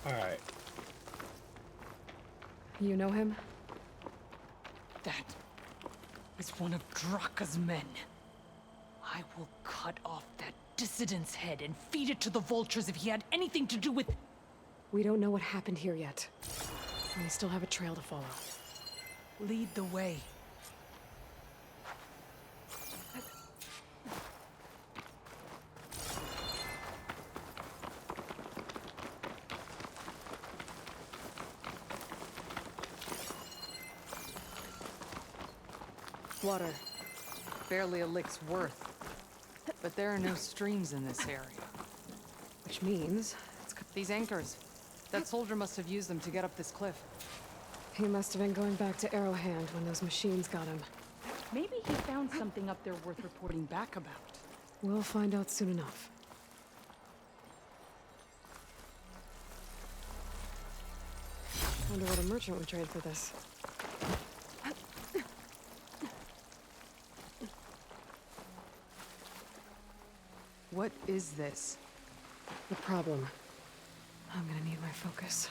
Alright. You know him? That is one of Draka's men. I will cut off that dissident's head and feed it to the vultures if he had anything to do with... We don't know what happened here yet. And we still have a trail to follow. Lead the way. Water. Barely a lick's worth. But there are no streams in this area. Which means... These anchors. That soldier must have used them to get up this cliff. he must have been going back to Arrowhand when those machines got him. Maybe he found something up there worth reporting back about. We'll find out soon enough. Wonder what a merchant would trade for this. What is this? The problem. I'm gonna need my focus.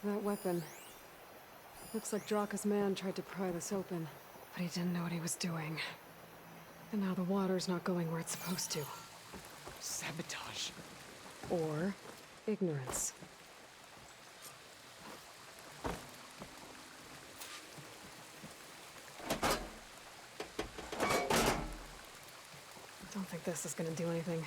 That weapon. Looks like Draka's man tried to pry this open, but he didn't know what he was doing. And now the water's not going where it's supposed to. Sabotage. Or ignorance. Don't think this is gonna do anything.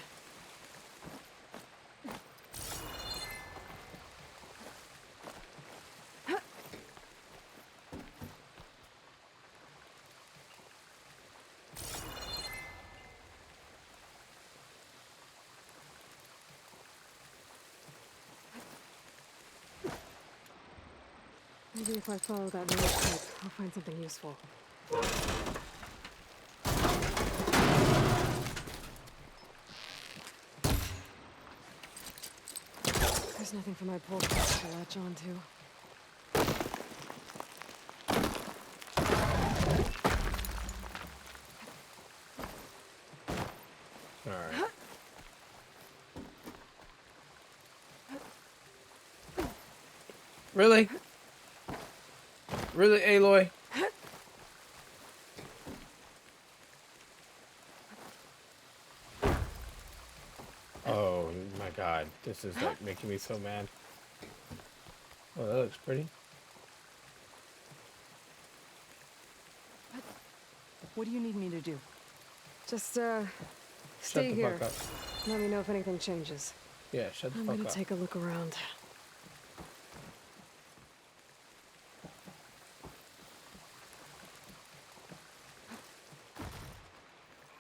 Maybe if I follow that little pipe, I'll find something useful. There's nothing for my pole cast to latch onto. Alright. Really? Really, Aloy? Oh my god, this is like making me so mad. Oh, that looks pretty. What do you need me to do? Just, Shut stay the here. fuck up. Let me know if anything changes. Yeah, shut the I'm fuck gonna up. take a look around.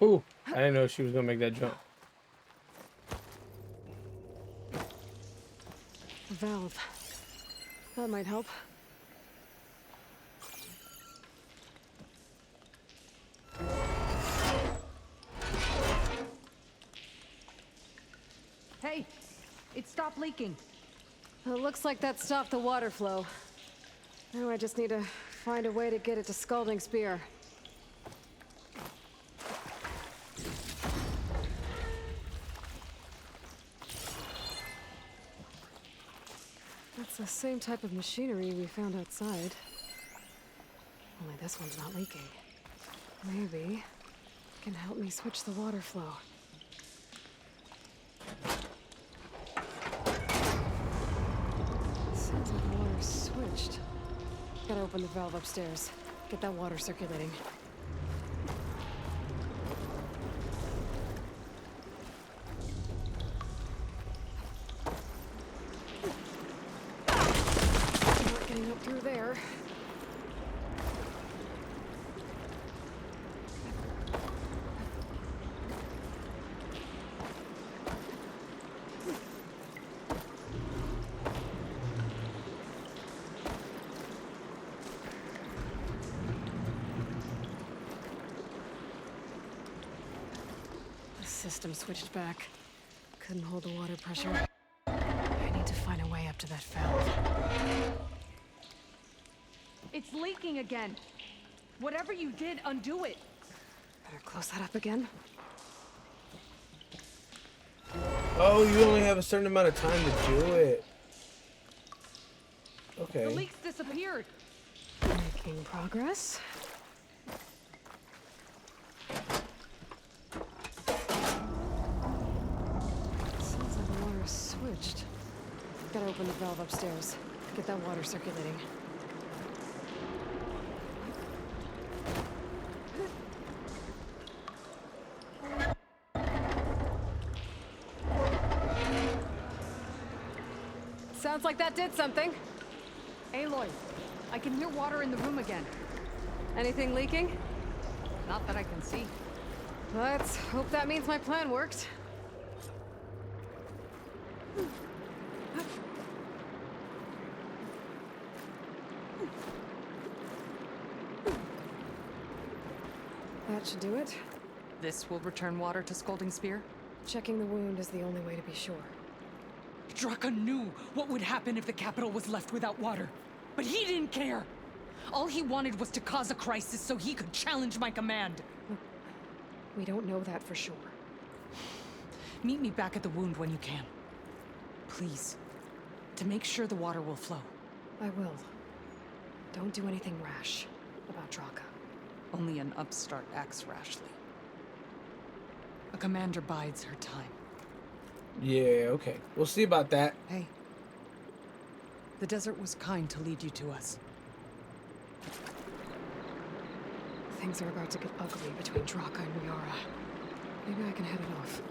Ooh, I didn't know she was gonna make that jump. A valve. That might help. Hey! It stopped leaking. It looks like that stopped the water flow. Now I just need to find a way to get it to Scalding Spear. That's the same type of machinery we found outside. Only this one's not leaking. Maybe it can help me switch the water flow. Sounds like the water's switched. Gotta open the valve upstairs. Get that water circulating. Not getting up through there. The system switched back. Couldn't hold the water pressure. I need to find a way up to that valve. It's leaking again. Whatever you did, undo it. Better close that up again. Oh, you only have a certain amount of time to do it. Okay. The leaks disappeared. Making progress. Sounds like the water is switched. Gotta open the valve upstairs. Get that water circulating. Sounds like that did something. Aloy, I can hear water in the room again. Anything leaking? Not that I can see. Let's hope that means my plan worked. That should do it. This will return water to Scolding Spear? Checking the wound is the only way to be sure. Draka knew what would happen if the capital was left without water. But he didn't care! All he wanted was to cause a crisis so he could challenge my command. We don't know that for sure. Meet me back at the wound when you can. Please. To make sure the water will flow. I will. Don't do anything rash about Draka. Only an upstart acts rashly. A commander bides her time. Yeah, okay. We'll see about that. Hey. The desert was kind to lead you to us. Things are about to get ugly between Draka and Riara. Maybe I can head it off.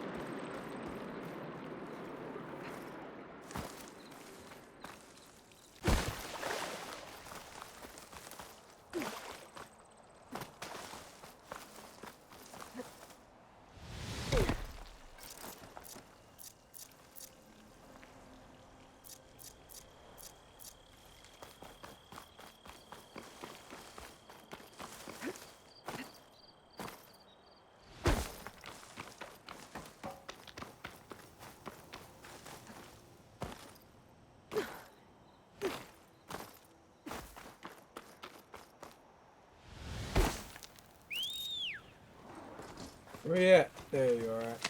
Where you at? There you are at.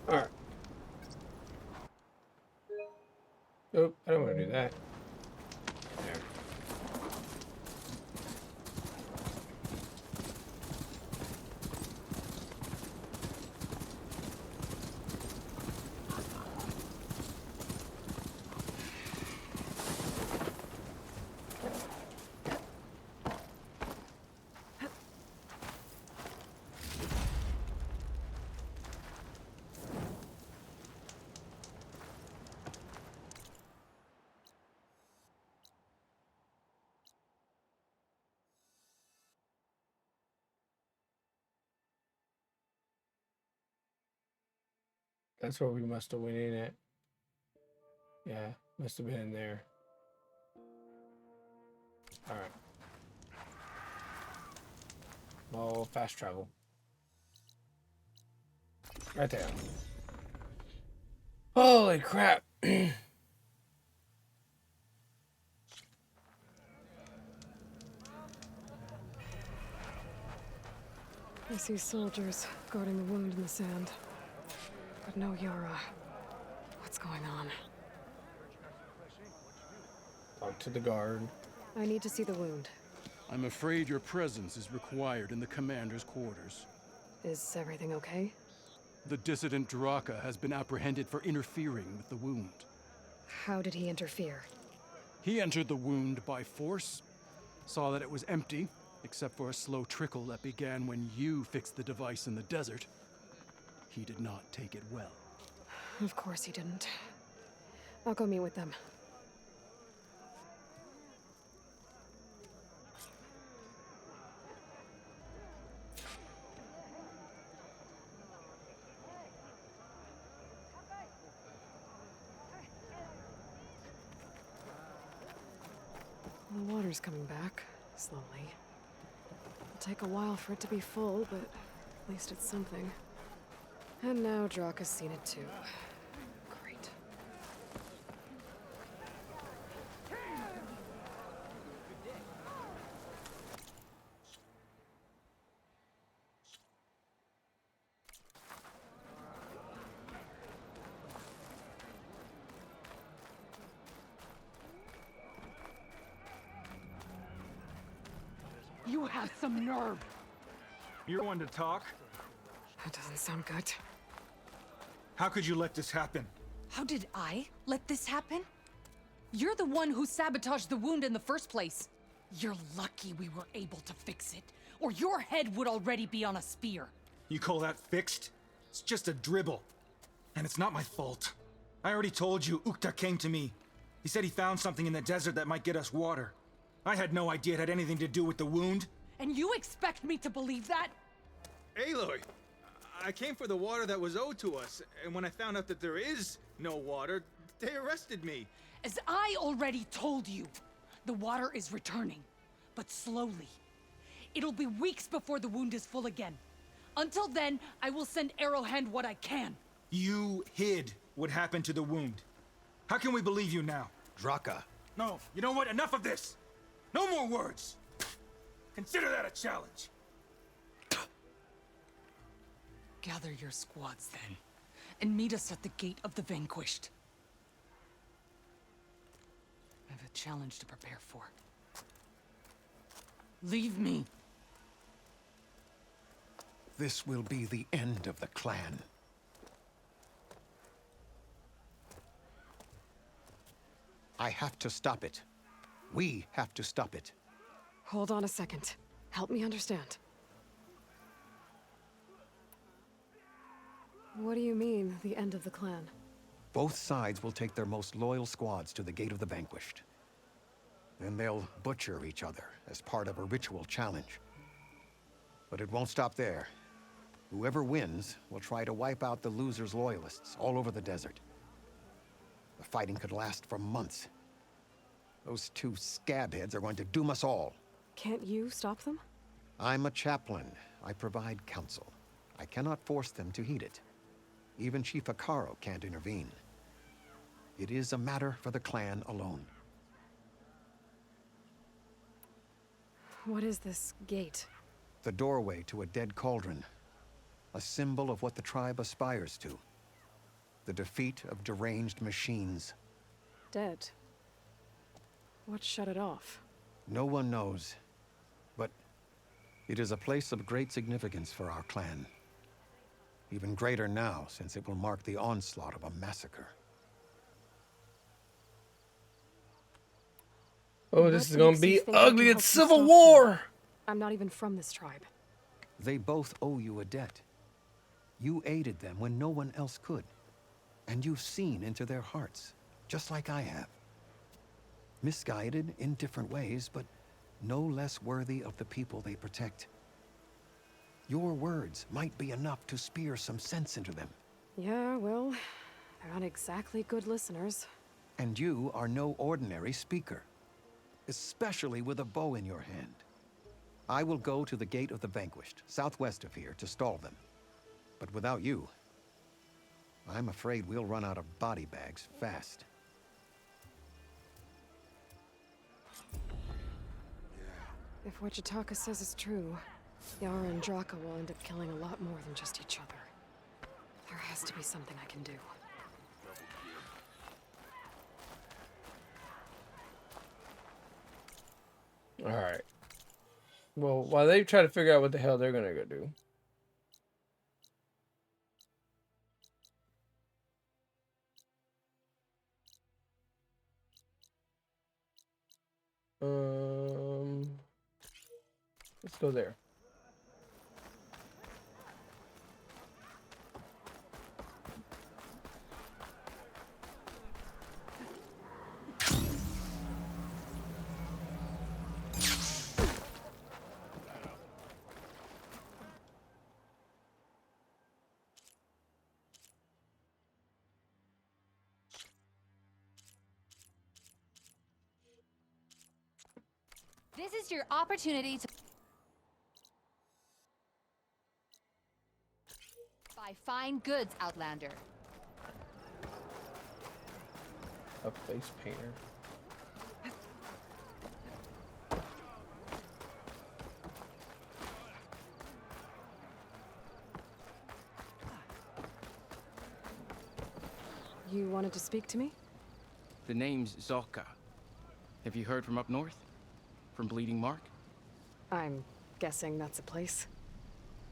Alright. Nope, I don't want to do that. There. That's where we must have went in at. Yeah, must have been in there. Alright. Oh, fast travel. Right there. Holy crap. I see soldiers guarding the wound in the sand. But no Yara. What's going on? Talk to the guard. I need to see the wound. I'm afraid your presence is required in the commander's quarters. Is everything okay? The dissident Draka has been apprehended for interfering with the wound. How did he interfere? He entered the wound by force, saw that it was empty, except for a slow trickle that began when you fixed the device in the desert. He did not take it well. Of course he didn't. I'll go meet with them. The water's coming back, slowly. It'll take a while for it to be full, but at least it's something. And now Drock has seen it too. Great. You have some nerve. You're one to talk? That doesn't sound good. How could you let this happen? How did I let this happen? You're the one who sabotaged the wound in the first place. You're lucky we were able to fix it, or your head would already be on a spear. You call that fixed? It's just a dribble. And it's not my fault. I already told you, Ukta came to me. He said he found something in the desert that might get us water. I had no idea it had anything to do with the wound. And you expect me to believe that? Aloy, I came for the water that was owed to us, and when I found out that there is no water, they arrested me. As I already told you, the water is returning, but slowly. It'll be weeks before the wound is full again. Until then, I will send Arrowhand what I can. You hid what happened to the wound. How can we believe you now? Draka. No, you know what? Enough of this! No more words! Consider that a challenge. Gather your squads then, and meet us at the Gate of the Vanquished. I have a challenge to prepare for. Leave me. This will be the end of the clan. I have to stop it. We have to stop it. Hold on a second. Help me understand. What do you mean, the end of the clan? Both sides will take their most loyal squads to the Gate of the Vanquished. Then they'll butcher each other as part of a ritual challenge. But it won't stop there. Whoever wins will try to wipe out the loser's loyalists all over the desert. The fighting could last for months. Those two scabheads are going to doom us all. Can't you stop them? I'm a chaplain. I provide counsel. I cannot force them to heed it. Even Chief Akaro can't intervene. It is a matter for the clan alone. What is this gate? The doorway to a dead cauldron. A symbol of what the tribe aspires to. The defeat of deranged machines. Dead. What shut it off? No one knows. But it is a place of great significance for our clan. Even greater now, since it will mark the onslaught of a massacre. Oh, this What is gonna makes you be think I can ugly. help It's you Civil stop War. them? I'm not even from this tribe. They both owe you a debt. You aided them when no one else could. And you've seen into their hearts, just like I have. Misguided in different ways, but no less worthy of the people they protect. Your words might be enough to spear some sense into them. Yeah, well, they're not exactly good listeners. And you are no ordinary speaker, especially with a bow in your hand. I will go to the Gate of the Vanquished, southwest of here, to stall them. But without you, I'm afraid we'll run out of body bags fast. If what Jataka says is true, Yara and Draka will end up killing a lot more than just each other. There has to be something I can do. All right. Well, while they try to figure out what the hell they're gonna go do. Let's go there. This is your opportunity to buy fine goods, Outlander. A face painter. You wanted to speak to me? The name's Zolka. Have you heard from up north? From Bleeding Mark? I'm guessing that's a place.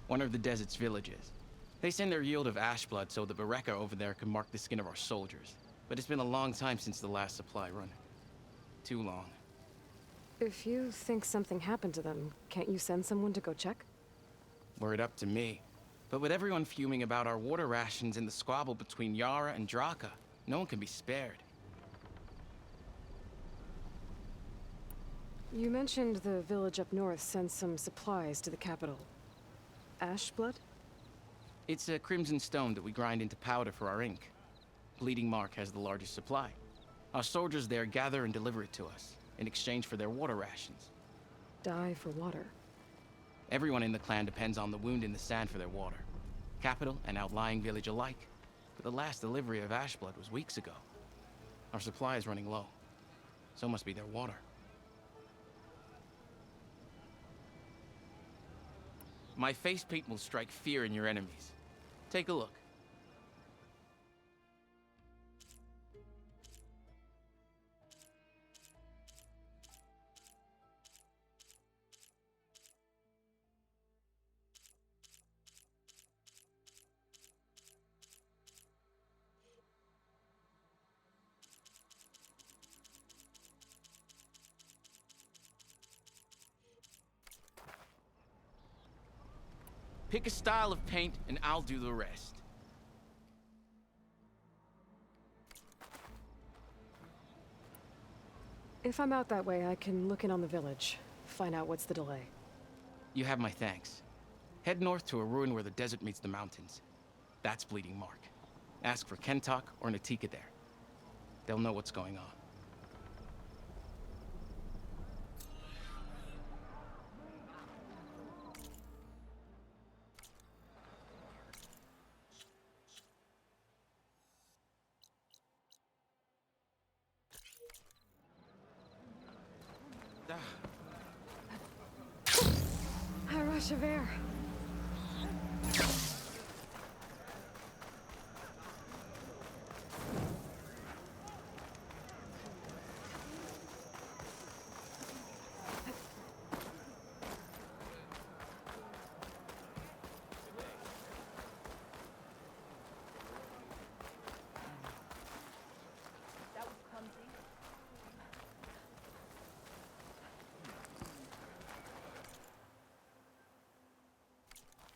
One of the desert's villages. They send their yield of ashblood so the Bereka over there can mark the skin of our soldiers. But it's been a long time since the last supply run. Too long. If you think something happened to them, can't you send someone to go check? Were it up to me. But with everyone fuming about our water rations and the squabble between Yara and Draka, no one can be spared. You mentioned the village up north sends some supplies to the capital. Ashblood? It's a crimson stone that we grind into powder for our ink. Bleeding Mark has the largest supply. Our soldiers there gather and deliver it to us, in exchange for their water rations. Die for water. Everyone in the clan depends on the wound in the sand for their water. Capital and outlying village alike. But the last delivery of ashblood was weeks ago. Our supply is running low. So must be their water. My face paint will strike fear in your enemies. Take a look. Pick a style of paint and I'll do the rest. If I'm out that way, I can look in on the village. Find out what's the delay. You have my thanks. Head north to a ruin where the desert meets the mountains. That's Bleeding Mark. Ask for Kentok or Natika there. They'll know what's going on. A rush of air.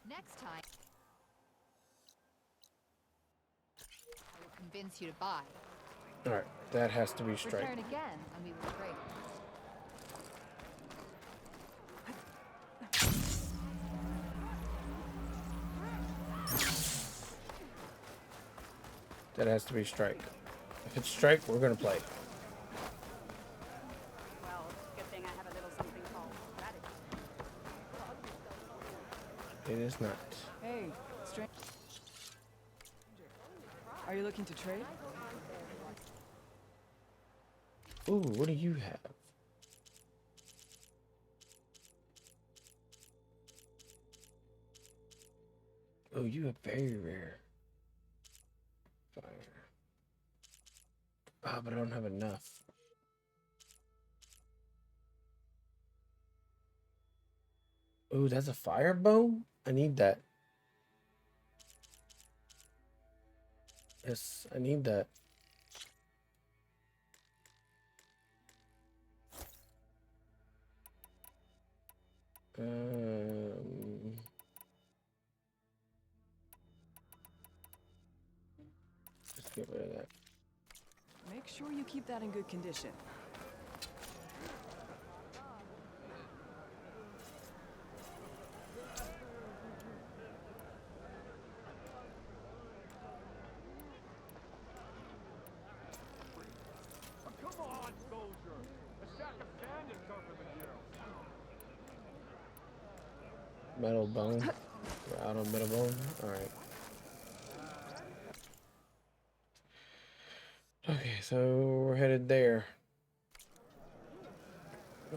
Next time, I will convince you to buy. Alright, that has to be straight. Return again, and we will trade. That has to be strike. If it's strike, we're gonna play. Well, good thing I have a little something called strategy. It is not. Hey, stranger. Are you looking to trade? Ooh, what do you have? Oh, you have very rare. Fire. Ah, but I don't have enough. Ooh, that's a fire bow? I need that. Yes, I need that. Let's get rid of that. Make sure you keep that in good condition. Come on, soldier! A sack of sand is tougher than you. Metal bone. We're out on metal bone. Alright. Okay, so we're headed there.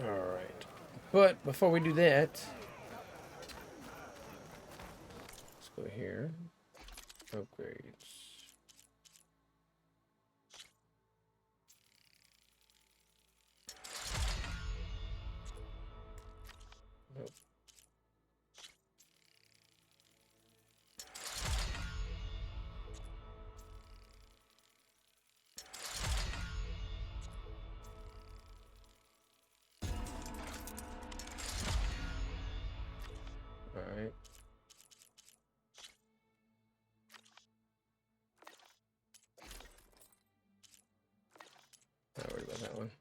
Alright. But before we do that, let's go here. Upgrades. Nope. All right. Not worried about that one.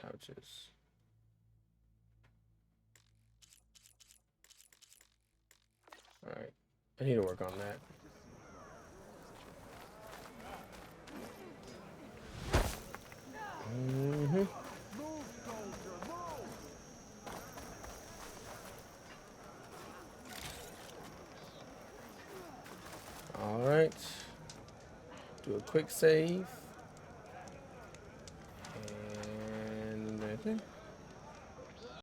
Pouches. All right. I need to work on that. Mm-hmm. All right. Do a quick save. And I think